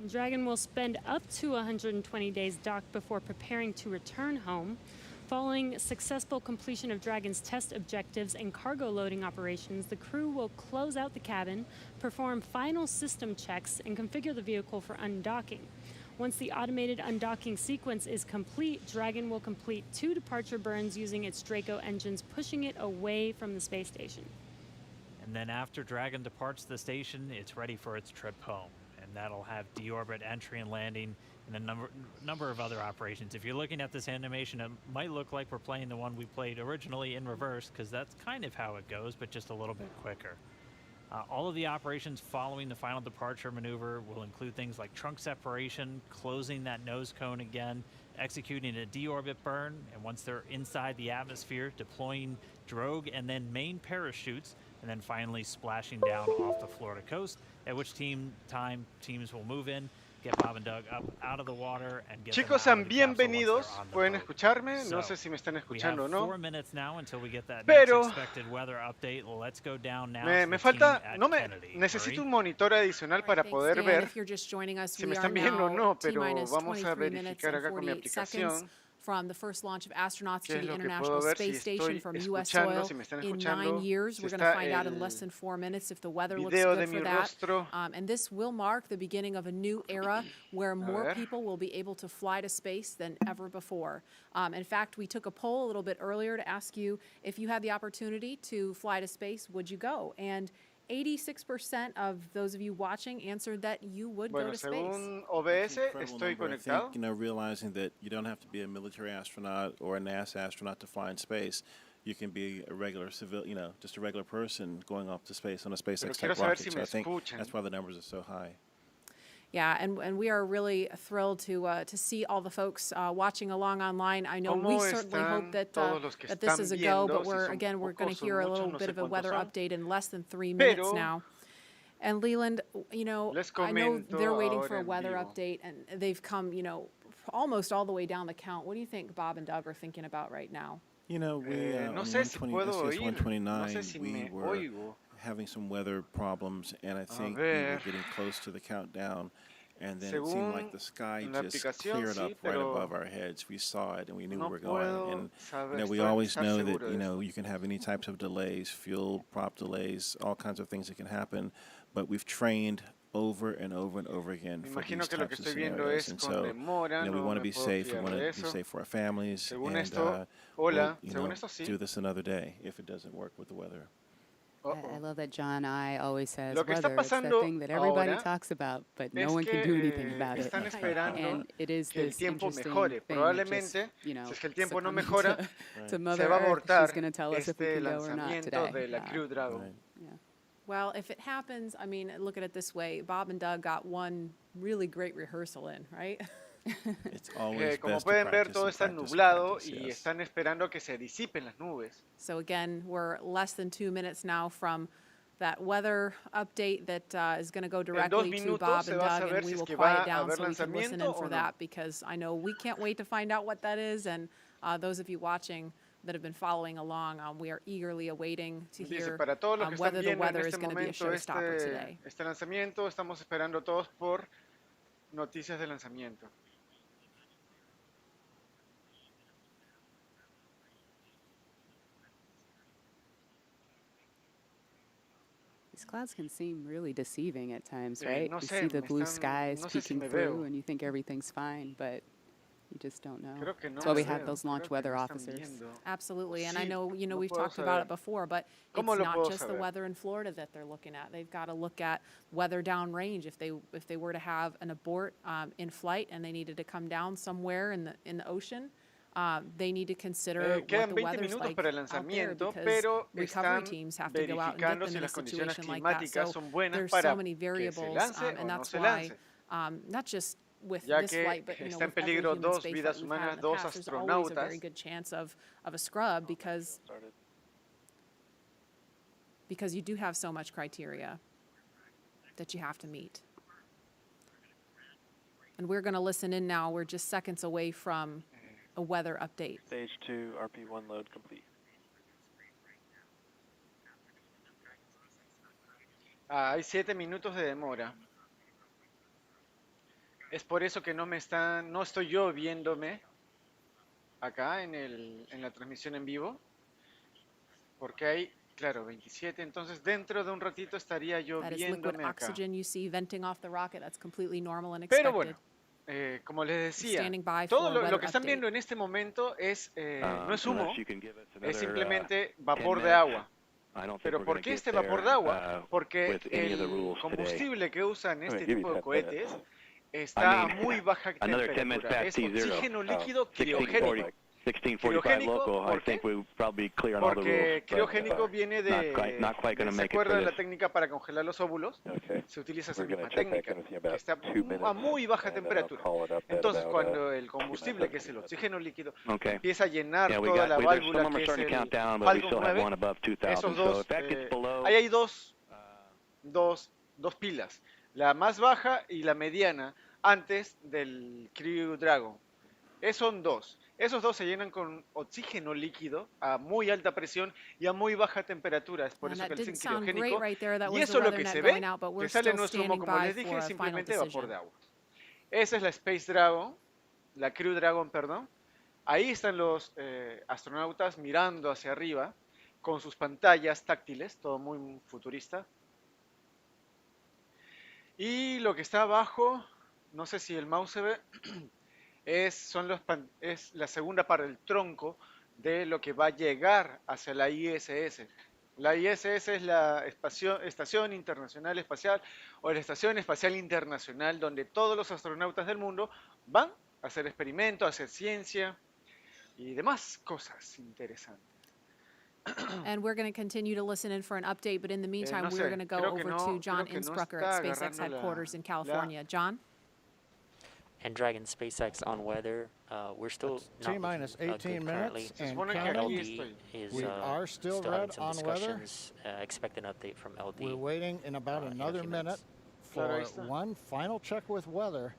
[SPEAKER 14] Dragon will spend up to 120 days docked before preparing to return home. Following successful completion of Dragon's test objectives and cargo loading operations, the crew will close out the cabin, perform final system checks, and configure the vehicle for undocking. Once the automated undocking sequence is complete, Dragon will complete 2 departure burns using its Draco engines, pushing it away from the space station.
[SPEAKER 3] And then after Dragon departs the station, it's ready for its trip home. And that'll have deorbit entry and landing and a number of other operations. If you're looking at this animation, it might look like we're playing the one we played originally in reverse, because that's kind of how it goes, but just a little bit quicker. All of the operations following the final departure maneuver will include things like trunk separation, closing that nose cone again, executing a deorbit burn, and once they're inside the atmosphere, deploying drogue and then main parachutes, and then finally splashing down off the Florida coast, at which teams will move in, get Bob and Doug up out of the water, and get
[SPEAKER 18] Chicos,
[SPEAKER 3] them out
[SPEAKER 18] sean
[SPEAKER 3] of the capsule
[SPEAKER 18] bienvenidos.
[SPEAKER 3] once they're on the
[SPEAKER 18] Pueden
[SPEAKER 3] boat.
[SPEAKER 18] escucharme. No
[SPEAKER 3] So,
[SPEAKER 18] sé si me están
[SPEAKER 3] we
[SPEAKER 18] escuchando o
[SPEAKER 3] have
[SPEAKER 18] no.
[SPEAKER 3] 4 minutes now until we get that
[SPEAKER 18] Pero
[SPEAKER 3] next expected weather update. Let's go down now.
[SPEAKER 18] Me falta, necesito un monitor adicional para poder
[SPEAKER 12] Dan,
[SPEAKER 18] ver
[SPEAKER 12] if you're just joining us,
[SPEAKER 18] si
[SPEAKER 12] we
[SPEAKER 18] me
[SPEAKER 12] are
[SPEAKER 18] están viendo o
[SPEAKER 12] now
[SPEAKER 18] no, pero
[SPEAKER 12] T-minus
[SPEAKER 18] vamos a
[SPEAKER 12] 23 minutes
[SPEAKER 18] verificar
[SPEAKER 12] and
[SPEAKER 18] acá con mi
[SPEAKER 12] 48 seconds
[SPEAKER 18] aplicación
[SPEAKER 12] from the first launch of astronauts
[SPEAKER 18] qué
[SPEAKER 12] to
[SPEAKER 18] es
[SPEAKER 12] the
[SPEAKER 18] lo que
[SPEAKER 12] International
[SPEAKER 18] puedo ver,
[SPEAKER 12] Space
[SPEAKER 18] si
[SPEAKER 12] Station
[SPEAKER 18] estoy
[SPEAKER 12] from U.S.
[SPEAKER 18] escuchando,
[SPEAKER 12] soil
[SPEAKER 18] si me están
[SPEAKER 12] in
[SPEAKER 18] escuchando,
[SPEAKER 12] 9 years.
[SPEAKER 18] si
[SPEAKER 12] We're going to
[SPEAKER 18] está
[SPEAKER 12] find out in
[SPEAKER 18] el
[SPEAKER 12] less than 4 minutes if the weather looks
[SPEAKER 18] video
[SPEAKER 12] good
[SPEAKER 18] de
[SPEAKER 12] for
[SPEAKER 18] mi
[SPEAKER 12] that.
[SPEAKER 18] rostro.
[SPEAKER 12] And this will mark the beginning of a new era where more
[SPEAKER 18] ver.
[SPEAKER 12] people will be able to fly to space than ever before. In fact, we took a poll a little bit earlier to ask you if you had the opportunity to fly to space, would you go? And 86% of those of you watching answered that you would go
[SPEAKER 18] Bueno,
[SPEAKER 12] to space.
[SPEAKER 18] según OBS, estoy
[SPEAKER 16] I
[SPEAKER 18] conectado.
[SPEAKER 16] think, realizing that you don't have to be a military astronaut or a NASA astronaut to fly in space. You can be a regular just a regular person going off to space on a
[SPEAKER 18] Pero
[SPEAKER 16] SpaceX
[SPEAKER 18] quiero
[SPEAKER 16] type
[SPEAKER 18] saber
[SPEAKER 16] rocket.
[SPEAKER 18] si
[SPEAKER 16] So
[SPEAKER 18] me
[SPEAKER 16] I think
[SPEAKER 18] escuchan.
[SPEAKER 16] that's why the numbers are so high.
[SPEAKER 12] Yeah, and we are really thrilled to see all the folks watching along online. I know we
[SPEAKER 18] ¿Cómo
[SPEAKER 12] certainly hope
[SPEAKER 18] están
[SPEAKER 12] that
[SPEAKER 18] todos los que
[SPEAKER 12] that this
[SPEAKER 18] están
[SPEAKER 12] is a go, but
[SPEAKER 18] viendo? Si
[SPEAKER 12] we're
[SPEAKER 18] son
[SPEAKER 12] we're going
[SPEAKER 18] pocos,
[SPEAKER 12] to hear a
[SPEAKER 18] son
[SPEAKER 12] little
[SPEAKER 18] muchos, no
[SPEAKER 12] bit
[SPEAKER 18] sé
[SPEAKER 12] of a
[SPEAKER 18] cuántos
[SPEAKER 12] weather
[SPEAKER 18] son.
[SPEAKER 12] update in less than 3 minutes
[SPEAKER 18] Pero
[SPEAKER 12] now. And Leland,
[SPEAKER 18] les
[SPEAKER 12] I know
[SPEAKER 18] comento
[SPEAKER 12] they're waiting
[SPEAKER 18] ahora
[SPEAKER 12] for a
[SPEAKER 18] en
[SPEAKER 12] weather
[SPEAKER 18] vivo.
[SPEAKER 12] update, and they've come, almost all the way down the count. What do you think Bob and Doug are thinking about right now?
[SPEAKER 16] We
[SPEAKER 18] no
[SPEAKER 16] on
[SPEAKER 18] sé si
[SPEAKER 16] 120,
[SPEAKER 18] puedo
[SPEAKER 16] STS
[SPEAKER 18] oír.
[SPEAKER 16] 129,
[SPEAKER 18] No sé si
[SPEAKER 16] we
[SPEAKER 18] me
[SPEAKER 16] were
[SPEAKER 18] oigo.
[SPEAKER 16] having some weather problems, and I think we
[SPEAKER 18] ver.
[SPEAKER 16] were getting close to the countdown. And then it seemed like the sky
[SPEAKER 18] la
[SPEAKER 16] just
[SPEAKER 18] aplicación,
[SPEAKER 16] cleared
[SPEAKER 18] sí,
[SPEAKER 16] up right
[SPEAKER 18] pero
[SPEAKER 16] above our heads. We saw it and we knew
[SPEAKER 18] no
[SPEAKER 16] we were going.
[SPEAKER 18] puedo
[SPEAKER 16] And
[SPEAKER 18] saber,
[SPEAKER 16] we
[SPEAKER 18] estar
[SPEAKER 16] always know that
[SPEAKER 18] seguro de eso.
[SPEAKER 16] you can have any types of delays, fuel prop delays, all kinds of things that can happen. But we've trained over and over and over again
[SPEAKER 18] Me
[SPEAKER 16] for
[SPEAKER 18] imagino
[SPEAKER 16] these
[SPEAKER 18] que lo que
[SPEAKER 16] types of
[SPEAKER 18] estoy viendo
[SPEAKER 16] scenarios.
[SPEAKER 18] es
[SPEAKER 16] And
[SPEAKER 18] con
[SPEAKER 16] so
[SPEAKER 18] demora,
[SPEAKER 16] we
[SPEAKER 18] no
[SPEAKER 16] want to
[SPEAKER 18] me
[SPEAKER 16] be
[SPEAKER 18] puedo
[SPEAKER 16] safe. We
[SPEAKER 18] fiar
[SPEAKER 16] want
[SPEAKER 18] de
[SPEAKER 16] to be
[SPEAKER 18] eso.
[SPEAKER 16] safe for our families.
[SPEAKER 18] Según
[SPEAKER 16] And
[SPEAKER 18] esto, hola,
[SPEAKER 16] we'll,
[SPEAKER 18] según esto sí.
[SPEAKER 16] do this another day if it doesn't work with the weather.
[SPEAKER 10] I love that John I always says
[SPEAKER 18] Lo que está
[SPEAKER 10] weather. It's that
[SPEAKER 18] pasando
[SPEAKER 10] thing that everybody
[SPEAKER 18] ahora
[SPEAKER 10] talks about, but
[SPEAKER 18] es
[SPEAKER 10] no one can do anything
[SPEAKER 18] que
[SPEAKER 10] about it.
[SPEAKER 18] están esperando
[SPEAKER 10] And it is
[SPEAKER 18] que el
[SPEAKER 10] this
[SPEAKER 18] tiempo
[SPEAKER 10] interesting
[SPEAKER 18] mejore.
[SPEAKER 10] thing that
[SPEAKER 18] Probablemente,
[SPEAKER 10] just, you know,
[SPEAKER 18] si es que el tiempo no
[SPEAKER 10] succumbing
[SPEAKER 18] mejora,
[SPEAKER 10] to
[SPEAKER 18] se
[SPEAKER 10] Mother
[SPEAKER 18] va a
[SPEAKER 10] Earth, she's
[SPEAKER 18] abortar
[SPEAKER 10] going to tell us if we
[SPEAKER 18] este
[SPEAKER 10] can go or not
[SPEAKER 18] lanzamiento
[SPEAKER 10] today.
[SPEAKER 18] de la Crew Dragon.
[SPEAKER 12] Well, if it happens, I mean, look at it this way. Bob and Doug got one really great rehearsal in, right?
[SPEAKER 16] It's always
[SPEAKER 18] Como
[SPEAKER 16] best to
[SPEAKER 18] pueden ver,
[SPEAKER 16] practice
[SPEAKER 18] todo
[SPEAKER 16] and
[SPEAKER 18] está
[SPEAKER 16] practice and
[SPEAKER 18] nublado
[SPEAKER 16] practice,
[SPEAKER 18] y
[SPEAKER 16] yes.
[SPEAKER 18] están esperando que se disipen las nubes.
[SPEAKER 12] So again, we're less than 2 minutes now from that weather update that is going to go directly to
[SPEAKER 18] minutos
[SPEAKER 12] Bob
[SPEAKER 18] se
[SPEAKER 12] and
[SPEAKER 18] va a
[SPEAKER 12] Doug,
[SPEAKER 18] saber
[SPEAKER 12] and we
[SPEAKER 18] si es
[SPEAKER 12] will
[SPEAKER 18] que
[SPEAKER 12] quiet
[SPEAKER 18] va a
[SPEAKER 12] down
[SPEAKER 18] haber
[SPEAKER 12] so we can listen in
[SPEAKER 18] lanzamiento o
[SPEAKER 12] for
[SPEAKER 18] no.
[SPEAKER 12] that, because I know we can't wait to find out what that is, and Those of you watching that have been following along, we are eagerly awaiting to
[SPEAKER 18] Dice,
[SPEAKER 12] hear
[SPEAKER 18] para todos los que están
[SPEAKER 12] whether the
[SPEAKER 18] viendo en
[SPEAKER 12] weather is
[SPEAKER 18] este
[SPEAKER 12] going to be a
[SPEAKER 18] momento
[SPEAKER 12] showstopper today.
[SPEAKER 18] este lanzamiento, estamos esperando todos por noticias de lanzamiento.
[SPEAKER 10] These clouds can seem really deceiving at times, right?
[SPEAKER 18] No
[SPEAKER 10] You
[SPEAKER 18] sé,
[SPEAKER 10] see the
[SPEAKER 18] me
[SPEAKER 10] blue
[SPEAKER 18] están,
[SPEAKER 10] skies
[SPEAKER 18] no sé si
[SPEAKER 10] peeking
[SPEAKER 18] me
[SPEAKER 10] through
[SPEAKER 18] veo.
[SPEAKER 10] and you think everything's fine, but you just don't know.
[SPEAKER 18] Creo que no
[SPEAKER 10] That's why we
[SPEAKER 18] me
[SPEAKER 10] have
[SPEAKER 18] veo.
[SPEAKER 10] those launch
[SPEAKER 18] Creo que
[SPEAKER 10] weather
[SPEAKER 18] me están
[SPEAKER 10] officers.
[SPEAKER 18] viendo.
[SPEAKER 12] Absolutely, and I
[SPEAKER 18] Sí,
[SPEAKER 12] know,
[SPEAKER 18] no
[SPEAKER 12] we've
[SPEAKER 18] puedo
[SPEAKER 12] talked about
[SPEAKER 18] saber.
[SPEAKER 12] it before, but
[SPEAKER 18] ¿Cómo
[SPEAKER 12] it's
[SPEAKER 18] lo
[SPEAKER 12] not
[SPEAKER 18] puedo
[SPEAKER 12] just the
[SPEAKER 18] saber?
[SPEAKER 12] weather in Florida that they're looking at. They've got to look at weather downrange. If they were to have an abort in flight and they needed to come down somewhere in the ocean, they need to consider what
[SPEAKER 18] Quedan
[SPEAKER 12] the
[SPEAKER 18] 20
[SPEAKER 12] weather's
[SPEAKER 18] minutos
[SPEAKER 12] like
[SPEAKER 18] para el
[SPEAKER 12] out there
[SPEAKER 18] lanzamiento,
[SPEAKER 12] because
[SPEAKER 18] pero
[SPEAKER 12] recovery
[SPEAKER 18] están
[SPEAKER 12] teams have to go out and get
[SPEAKER 18] verificando
[SPEAKER 12] them
[SPEAKER 18] si
[SPEAKER 12] in a
[SPEAKER 18] las condiciones
[SPEAKER 12] situation like that.
[SPEAKER 18] climáticas
[SPEAKER 12] So
[SPEAKER 18] son buenas
[SPEAKER 12] there's so
[SPEAKER 18] para
[SPEAKER 12] many
[SPEAKER 18] que se
[SPEAKER 12] variables,
[SPEAKER 18] lance
[SPEAKER 12] and
[SPEAKER 18] o no
[SPEAKER 12] that's
[SPEAKER 18] se
[SPEAKER 12] why
[SPEAKER 18] lance.
[SPEAKER 12] not just with
[SPEAKER 18] Ya
[SPEAKER 12] this
[SPEAKER 18] que
[SPEAKER 12] flight, but
[SPEAKER 18] está en
[SPEAKER 12] with every
[SPEAKER 18] peligro
[SPEAKER 12] human
[SPEAKER 18] dos
[SPEAKER 12] spaceflight
[SPEAKER 18] vidas
[SPEAKER 12] we've had
[SPEAKER 18] humanas,
[SPEAKER 12] in the
[SPEAKER 18] dos
[SPEAKER 12] past, there's always a very
[SPEAKER 18] astronautas.
[SPEAKER 12] good chance of a scrub because you do have so much criteria that you have to meet. And we're going to listen in now. We're just seconds away from a weather update.
[SPEAKER 9] Stage 2, RP1 load complete.
[SPEAKER 18] Hay 7 minutos de demora. Es por eso que no estoy yo viéndome acá en la transmisión en vivo. Porque hay, claro, 27. Entonces dentro de un ratito estaría yo
[SPEAKER 12] That is liquid
[SPEAKER 18] viéndome acá.
[SPEAKER 12] oxygen you see venting off the rocket. That's completely normal and expected.
[SPEAKER 18] Pero bueno, como les decía,
[SPEAKER 12] Standing by
[SPEAKER 18] todo
[SPEAKER 12] for a
[SPEAKER 18] lo que
[SPEAKER 12] weather
[SPEAKER 18] están
[SPEAKER 12] update.
[SPEAKER 18] viendo en este momento no es humo,
[SPEAKER 9] Unless you can give us
[SPEAKER 18] es
[SPEAKER 9] another,
[SPEAKER 18] simplemente
[SPEAKER 9] 10
[SPEAKER 18] vapor de
[SPEAKER 9] minutes.
[SPEAKER 18] agua.
[SPEAKER 9] I don't think
[SPEAKER 18] Pero
[SPEAKER 9] we're
[SPEAKER 18] ¿por
[SPEAKER 9] gonna
[SPEAKER 18] qué
[SPEAKER 9] get
[SPEAKER 18] este
[SPEAKER 9] there,
[SPEAKER 18] vapor de agua? Porque
[SPEAKER 9] with any of the
[SPEAKER 18] el
[SPEAKER 9] rules today.
[SPEAKER 18] combustible que usan
[SPEAKER 9] I'm gonna
[SPEAKER 18] este
[SPEAKER 9] give you
[SPEAKER 18] tipo de
[SPEAKER 9] 10
[SPEAKER 18] cohetes
[SPEAKER 9] minutes.
[SPEAKER 18] está a
[SPEAKER 9] I mean,
[SPEAKER 18] muy baja
[SPEAKER 9] another 10 minutes
[SPEAKER 18] temperatura.
[SPEAKER 9] past
[SPEAKER 18] Es
[SPEAKER 9] T0.
[SPEAKER 18] oxígeno líquido
[SPEAKER 9] 1640,
[SPEAKER 18] criogénico.
[SPEAKER 9] 1645
[SPEAKER 18] Criogénico,
[SPEAKER 9] local. I
[SPEAKER 18] ¿por qué?
[SPEAKER 9] think we're probably clear on all the rules.
[SPEAKER 18] Porque criogénico viene
[SPEAKER 9] not quite going to
[SPEAKER 18] ¿se
[SPEAKER 9] make it for
[SPEAKER 18] acuerdan la
[SPEAKER 9] this.
[SPEAKER 18] técnica para congelar los óvulos?
[SPEAKER 9] Okay.
[SPEAKER 18] Se utiliza esa
[SPEAKER 9] We're going
[SPEAKER 18] misma
[SPEAKER 9] to check back
[SPEAKER 18] técnica,
[SPEAKER 9] in with you
[SPEAKER 18] que
[SPEAKER 9] about
[SPEAKER 18] está
[SPEAKER 9] 2 minutes.
[SPEAKER 18] a muy baja
[SPEAKER 9] and then I'll
[SPEAKER 18] temperatura.
[SPEAKER 9] call it up at
[SPEAKER 18] Entonces,
[SPEAKER 9] about,
[SPEAKER 18] cuando el
[SPEAKER 9] 2
[SPEAKER 18] combustible,
[SPEAKER 9] minutes.
[SPEAKER 18] que es el oxígeno líquido,
[SPEAKER 9] Okay.
[SPEAKER 18] empieza a llenar
[SPEAKER 9] Yeah, we
[SPEAKER 18] toda
[SPEAKER 9] got,
[SPEAKER 18] la
[SPEAKER 9] there's some
[SPEAKER 18] válvula,
[SPEAKER 9] of them
[SPEAKER 18] que
[SPEAKER 9] are
[SPEAKER 18] es
[SPEAKER 9] starting to
[SPEAKER 18] el
[SPEAKER 9] count down, but we
[SPEAKER 18] Falcon
[SPEAKER 9] still have
[SPEAKER 18] 9,
[SPEAKER 9] one above 2,000.
[SPEAKER 18] esos
[SPEAKER 9] So
[SPEAKER 18] dos,
[SPEAKER 9] if that gets below,
[SPEAKER 18] ahí hay dos pilas, la más baja y la mediana, antes del Crew Dragon. Son dos. Esos dos se llenan con oxígeno líquido a muy alta presión y a muy baja temperatura. Es por
[SPEAKER 12] And
[SPEAKER 18] eso que
[SPEAKER 12] that
[SPEAKER 18] le
[SPEAKER 12] dicen
[SPEAKER 18] dicen
[SPEAKER 12] great
[SPEAKER 18] criogénico.
[SPEAKER 12] right there. That
[SPEAKER 18] Y
[SPEAKER 12] was
[SPEAKER 18] eso
[SPEAKER 12] the
[SPEAKER 18] lo
[SPEAKER 12] weather
[SPEAKER 18] que
[SPEAKER 12] net
[SPEAKER 18] se
[SPEAKER 12] going
[SPEAKER 18] ve,
[SPEAKER 12] out, but we're
[SPEAKER 18] que sale
[SPEAKER 12] still
[SPEAKER 18] nuestro humo,
[SPEAKER 12] standing
[SPEAKER 18] como
[SPEAKER 12] by
[SPEAKER 18] les dije,
[SPEAKER 12] for
[SPEAKER 18] es
[SPEAKER 12] a final
[SPEAKER 18] simplemente vapor
[SPEAKER 12] decision.
[SPEAKER 18] de agua. Esa es la Space Dragon, la Crew Dragon, perdón. Ahí están los astronautas mirando hacia arriba con sus pantallas táctiles, todo muy futurista. Y lo que está abajo, no sé si el mouse se ve, es la segunda parte del tronco de lo que va a llegar hacia la ISS. La ISS es la Estación Internacional Espacial o la Estación Espacial Internacional, donde todos los astronautas del mundo van a hacer experimentos, a hacer ciencia y demás cosas interesantes.
[SPEAKER 12] And we're going to continue to listen in for an update, but in the meantime,
[SPEAKER 18] no
[SPEAKER 12] we're
[SPEAKER 18] sé,
[SPEAKER 12] going to go
[SPEAKER 18] creo que
[SPEAKER 12] over
[SPEAKER 18] no-
[SPEAKER 12] to John
[SPEAKER 18] creo que no
[SPEAKER 12] Innsbrucker
[SPEAKER 18] está
[SPEAKER 12] at SpaceX
[SPEAKER 18] agarrando la-
[SPEAKER 12] headquarters in California. John?
[SPEAKER 17] And Dragon SpaceX on weather, we're still
[SPEAKER 8] It's
[SPEAKER 17] not
[SPEAKER 8] T-minus
[SPEAKER 17] looking,
[SPEAKER 8] 18
[SPEAKER 17] good currently.
[SPEAKER 8] minutes and
[SPEAKER 18] supone que
[SPEAKER 8] counting.
[SPEAKER 18] aquí
[SPEAKER 17] LD
[SPEAKER 18] estoy.
[SPEAKER 17] is
[SPEAKER 8] We are still
[SPEAKER 17] having
[SPEAKER 8] red
[SPEAKER 17] some
[SPEAKER 8] on weather.
[SPEAKER 17] discussions. Expect an update from LD.
[SPEAKER 8] We're waiting in about
[SPEAKER 17] in a
[SPEAKER 8] another
[SPEAKER 17] few
[SPEAKER 8] minute
[SPEAKER 17] minutes.
[SPEAKER 18] Claro, ahí
[SPEAKER 8] for
[SPEAKER 18] está.
[SPEAKER 8] one final check with weather.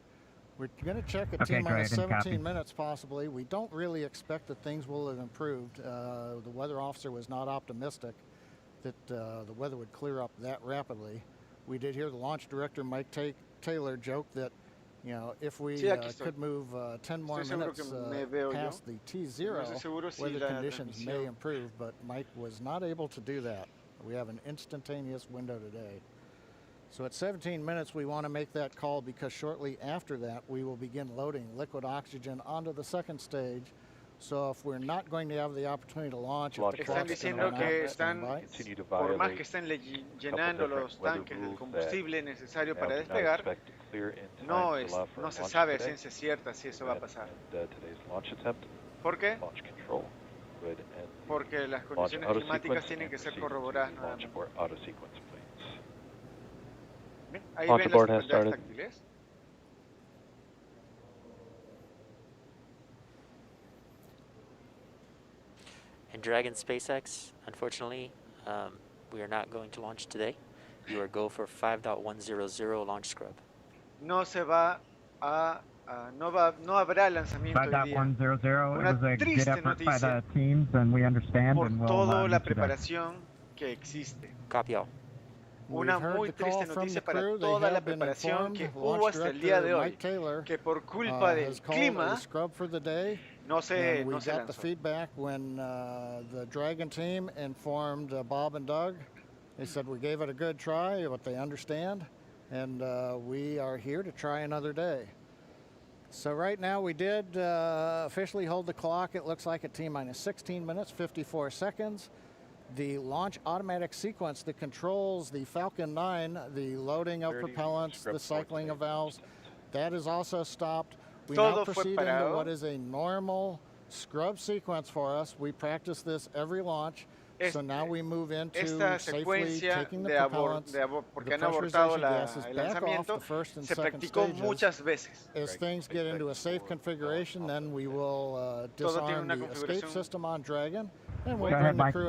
[SPEAKER 8] We're going to check at
[SPEAKER 11] Okay,
[SPEAKER 8] T-minus
[SPEAKER 11] go ahead and copy.
[SPEAKER 8] 17 minutes possibly. We don't really expect that things will have improved. The weather officer was not optimistic that the weather would clear up that rapidly. We did hear the launch director, Mike Taylor, joke that, if we
[SPEAKER 18] Sí, aquí estoy.
[SPEAKER 8] could move 10 more
[SPEAKER 18] Estoy seguro
[SPEAKER 8] minutes
[SPEAKER 18] que me veo yo.
[SPEAKER 8] past the T0,
[SPEAKER 18] No estoy seguro si
[SPEAKER 8] weather
[SPEAKER 18] la
[SPEAKER 8] conditions may
[SPEAKER 18] transmisión-
[SPEAKER 8] improve, but Mike was not able to do that. We have an instantaneous window today. So at 17 minutes, we want to make that call because shortly after that, we will begin loading liquid oxygen onto the second stage. So if we're not going to have the opportunity to launch, if the
[SPEAKER 18] Están
[SPEAKER 8] clock's going to
[SPEAKER 18] diciendo
[SPEAKER 8] run out,
[SPEAKER 18] que
[SPEAKER 8] stand
[SPEAKER 18] están,
[SPEAKER 8] by.
[SPEAKER 2] Continue to
[SPEAKER 18] por más
[SPEAKER 2] violate
[SPEAKER 18] que estén
[SPEAKER 2] couple
[SPEAKER 18] llenando
[SPEAKER 2] different
[SPEAKER 18] los
[SPEAKER 2] weather
[SPEAKER 18] tanques del
[SPEAKER 2] rules
[SPEAKER 18] combustible necesario
[SPEAKER 2] now
[SPEAKER 18] para
[SPEAKER 2] do not
[SPEAKER 18] despegar,
[SPEAKER 2] expect to clear in time
[SPEAKER 18] no,
[SPEAKER 2] to allow for
[SPEAKER 18] no se
[SPEAKER 2] launch
[SPEAKER 18] sabe a
[SPEAKER 2] today.
[SPEAKER 18] ciencia cierta si eso va a pasar.
[SPEAKER 2] And today's launch attempt,
[SPEAKER 18] ¿Por qué?
[SPEAKER 2] launch control would end
[SPEAKER 18] Porque las
[SPEAKER 2] launch
[SPEAKER 18] condiciones
[SPEAKER 2] auto
[SPEAKER 18] climáticas
[SPEAKER 2] sequence
[SPEAKER 18] tienen
[SPEAKER 2] and
[SPEAKER 18] que ser
[SPEAKER 2] proceed
[SPEAKER 18] corroboradas
[SPEAKER 2] to launch
[SPEAKER 18] nuevamente.
[SPEAKER 2] or auto sequence, please.
[SPEAKER 18] ¿Ven? Ahí
[SPEAKER 2] Launch
[SPEAKER 18] ven las
[SPEAKER 2] abort has
[SPEAKER 18] pantallas
[SPEAKER 2] started.
[SPEAKER 18] táctiles.
[SPEAKER 17] And Dragon SpaceX, unfortunately, we are not going to launch today. You are go for 5.100 launch scrub.
[SPEAKER 18] No se va a no habrá lanzamiento hoy día.
[SPEAKER 11] 5100, it
[SPEAKER 18] Una
[SPEAKER 11] was a good
[SPEAKER 18] triste
[SPEAKER 11] effort by
[SPEAKER 18] noticia
[SPEAKER 11] the teams, and we understand,
[SPEAKER 18] por
[SPEAKER 11] and we'll
[SPEAKER 18] toda la
[SPEAKER 11] meet you there.
[SPEAKER 18] preparación que existe.
[SPEAKER 17] Copy all.
[SPEAKER 18] Una
[SPEAKER 8] We've heard
[SPEAKER 18] muy
[SPEAKER 8] the call
[SPEAKER 18] triste
[SPEAKER 8] from
[SPEAKER 18] noticia
[SPEAKER 8] the
[SPEAKER 18] para
[SPEAKER 8] crew. They
[SPEAKER 18] toda la
[SPEAKER 8] have been
[SPEAKER 18] preparación que
[SPEAKER 8] informed.
[SPEAKER 18] hubo
[SPEAKER 8] Launch
[SPEAKER 18] hasta el día de
[SPEAKER 8] director
[SPEAKER 18] hoy,
[SPEAKER 8] Mike Taylor
[SPEAKER 18] que por culpa del
[SPEAKER 8] has called a
[SPEAKER 18] clima
[SPEAKER 8] scrub for the day.
[SPEAKER 18] no se,
[SPEAKER 8] And we
[SPEAKER 18] no se
[SPEAKER 8] got the
[SPEAKER 18] lanzó.
[SPEAKER 8] feedback when the Dragon team informed Bob and Doug. They said we gave it a good try, but they understand, and we are here to try another day. So right now we did officially hold the clock. It looks like at T-minus 16 minutes, 54 seconds. The launch automatic sequence that controls the Falcon 9, the loading of propellants, the cycling of valves, that is also stopped. We now
[SPEAKER 18] Todo fue
[SPEAKER 8] proceed into
[SPEAKER 18] parado.
[SPEAKER 8] what is a normal scrub sequence for us. We practice this every launch. So now we move into
[SPEAKER 18] Esta
[SPEAKER 8] safely
[SPEAKER 18] secuencia
[SPEAKER 8] taking the
[SPEAKER 18] de
[SPEAKER 8] propellants,
[SPEAKER 18] porque
[SPEAKER 8] the
[SPEAKER 18] han abortado
[SPEAKER 8] pressurization gases
[SPEAKER 18] el
[SPEAKER 8] back off
[SPEAKER 18] lanzamiento
[SPEAKER 8] the first and
[SPEAKER 18] se
[SPEAKER 8] second
[SPEAKER 18] practicó
[SPEAKER 8] stages.
[SPEAKER 18] muchas veces.
[SPEAKER 8] As things get into a safe configuration, then we will
[SPEAKER 18] Todo tiene
[SPEAKER 8] disarm
[SPEAKER 18] una
[SPEAKER 8] the escape
[SPEAKER 18] configuración.
[SPEAKER 8] system on Dragon, and
[SPEAKER 11] Go
[SPEAKER 8] we'll
[SPEAKER 11] ahead,
[SPEAKER 8] bring the
[SPEAKER 11] Mike.
[SPEAKER 8] crew